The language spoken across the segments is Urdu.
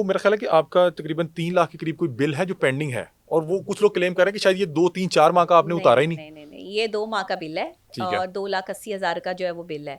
وہ میرا خیال ہے کہ آپ کا تقریباً 3 لاکھ کے قریب کوئی بل ہے جو پینڈنگ ہے, اور وہ کچھ لوگ کلیم کر رہے ہیں کہ شاید یہ 2-3-4 ماہ کا آپ نے اتارا ہی نہیں. نہیں, یہ 2 ماہ کا بل ہے اور 2,80,000 کا جو ہے وہ بل ہے.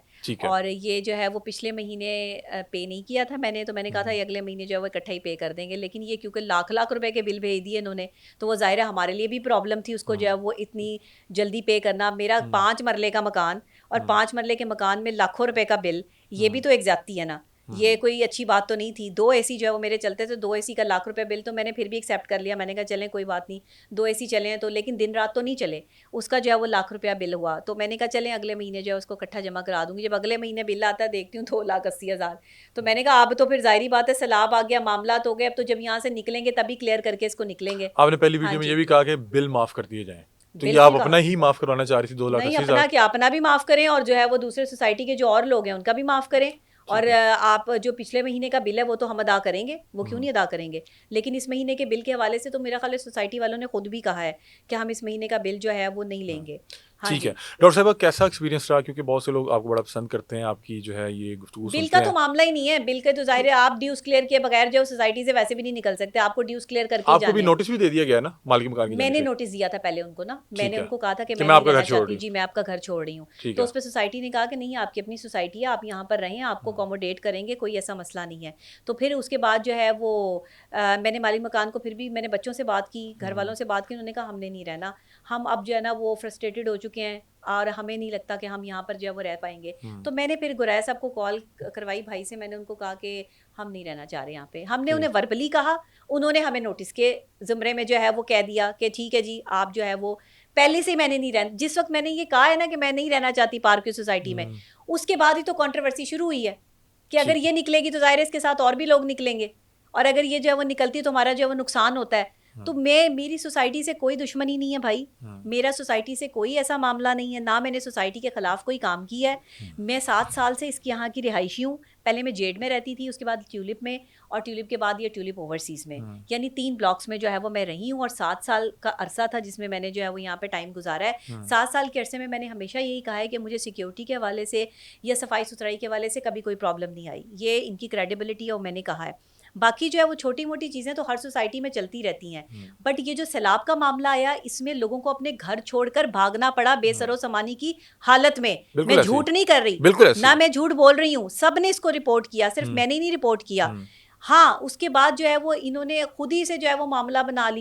اور یہ جو ہے وہ پچھلے مہینے پے نہیں کیا تھا میں نے, تو میں نے کہا تھا یہ اگلے مہینے جو ہے وہ اکٹھا ہی پے کر دیں گے, لیکن یہ کیونکہ لاکھ روپے کے بل بھیج دیے انہوں نے, تو وہ ظاہر ہے ہمارے لیے بھی پرابلم تھی اس کو جو ہے وہ اتنی جلدی پے کرنا. میرا 5 مرلے کا مکان اور 5 مرلے کے مکان میں لاکھوں روپے کا بل, یہ بھی تو ایک زیادتی ہے نا, یہ کوئی اچھی بات تو نہیں تھی. 2 AC جو ہے وہ میرے چلتے تھے, 2 AC کا لاکھ روپے بل, تو میں نے پھر بھی ایکسیپٹ کر لیا. میں نے کہا چلیں کوئی بات نہیں, 2 AC چلے ہیں تو, لیکن دن رات تو نہیں چلے. اس کا جو ہے وہ لاکھ روپیہ بل ہوا, تو میں نے کہا چلیں اگلے مہینے جو ہے اس کو اکٹھا جمع کرا دوں گی. جب اگلے مہینے بل آتا ہے دیکھتی ہوں 2,80,000, تو میں نے کہا اب تو پھر ظاہری بات ہے سیلاب آ گیا, معاملات ہو گئے, اب تو جب یہاں سے نکلیں گے تبھی کلیئر کر کے اس کو نکلیں گے. آپ نے پہلی ویڈیو میں یہ بھی کہا کہ بل معاف کر دیے جائیں, تو یہ آپ اپنا ہی معاف کروانا چاہ رہی تھی 2,80,000. نہیں, اپنا کیا, اپنا بھی معاف کریں اور جو ہے وہ دوسرے سوسائٹی کے جو اور لوگ ہیں ان کا بھی معاف کریں. اور آپ جو پچھلے مہینے کا بل ہے وہ تو ہم ادا کریں گے, وہ کیوں نہیں ادا کریں گے, لیکن اس مہینے کے بل کے حوالے سے تو میرا خیال ہے سوسائٹی والوں نے خود بھی کہا ہے کہ ہم اس مہینے کا بل جو ہے وہ نہیں لیں گے. ٹھیک ہے ڈاکٹر صاحبہ, کیسا ایکسپیرینس رہا, کیونکہ بہت سے لوگ آپ کو بڑا پسند کرتے ہیں, آپ کی جو ہے یہ گفتگو بل کا تو معاملہ ہی نہیں ہے. بل کے تو ظاہر ہے آپ ڈیوز کلیئر کیے بغیر جو سوسائٹی سے ویسے بھی نہیں نکل سکتے, آپ کو ڈیوز کلیئر کر کے آپ کو بھی نوٹس بھی دے دیا گیا نا مالک مکان کی. میں نے نوٹس دیا تھا پہلے ان کو نا, میں نے ان کو کہا تھا کہ میں نہیں رہنا چاہتی, جی میں آپ کا گھر چھوڑ رہی ہوں. تو اس پہ سوسائٹی نے کہا کہ نہیں آپ کی اپنی سوسائٹی ہے, آپ یہاں پر رہیں, آپ کو اکوموڈیٹ کریں گے, کوئی ایسا مسئلہ نہیں ہے. تو پھر اس کے بعد جو ہے وہ میں نے مالک مکان کو پھر بھی میں نے بچوں سے بات کی, گھر والوں سے بات کی, انہوں نے کہا ہم نے نہیں رہنا, ہم اب جو ہے نا وہ فرسٹریٹڈ ہو چکے ہیں اور ہمیں نہیں لگتا کہ ہم یہاں پر جو ہے وہ رہ پائیں گے. تو میں نے پھر گرائے صاحب کو کال کروائی بھائی سے, میں نے ان کو کہا کہ ہم نہیں رہنا چاہ رہے یہاں پہ. ہم نے انہیں وربلی کہا, انہوں نے ہمیں نوٹس کے زمرے میں جو ہے وہ کہہ دیا کہ ٹھیک ہے جی آپ جو ہے وہ پہلے سے میں نے نہیں رہنا. جس وقت میں نے یہ کہا ہے نا کہ میں نہیں رہنا چاہتی پارک کی سوسائٹی میں, اس کے بعد ہی تو کنٹروورسی شروع ہوئی ہے کہ اگر یہ نکلے گی تو ظاہر ہے اس کے ساتھ اور بھی لوگ نکلیں گے, اور اگر یہ جو ہے وہ نکلتی تو ہمارا جو ہے وہ نقصان ہوتا ہے. تو میری سوسائٹی سے کوئی دشمنی نہیں ہے بھائی, میرا سوسائٹی سے کوئی ایسا معاملہ نہیں ہے, نہ میں نے سوسائٹی کے خلاف کوئی کام کیا ہے. میں 7 سال سے اس کی یہاں کی رہائشی ہوں. پہلے میں جیڈ میں رہتی تھی, اس کے بعد ٹیولپ میں, اور ٹیولپ کے بعد یہ ٹیولپ اوورسیز میں, یعنی 3 بلاکس میں جو ہے وہ میں رہی ہوں. اور 7 سال کا عرصہ تھا جس میں میں نے جو ہے وہ یہاں پہ ٹائم گزارا ہے. 7 سال کے عرصے میں میں نے ہمیشہ یہی کہا ہے کہ مجھے سیکیورٹی کے حوالے سے یا صفائی ستھرائی کے حوالے سے کبھی کوئی پرابلم نہیں آئی. یہ ان کی کریڈیبلٹی ہے اور میں نے کہا ہے. باقی جو ہے وہ چھوٹی موٹی چیزیں تو ہر سوسائٹی میں چلتی رہتی ہیں, بٹ یہ جو سیلاب کا معاملہ آیا اس میں لوگوں کو اپنے گھر چھوڑ کر بھاگنا پڑا بے سر و سامانی کی حالت میں. میں جھوٹ نہیں کر رہی, نہ میں جھوٹ بول رہی ہوں, سب نے اس کو رپورٹ کیا, صرف میں نے نہیں رپورٹ کیا. ہاں اس کے بعد جو ہے وہ انہوں نے خود ہی سے جو ہے وہ معاملہ بنا لیا.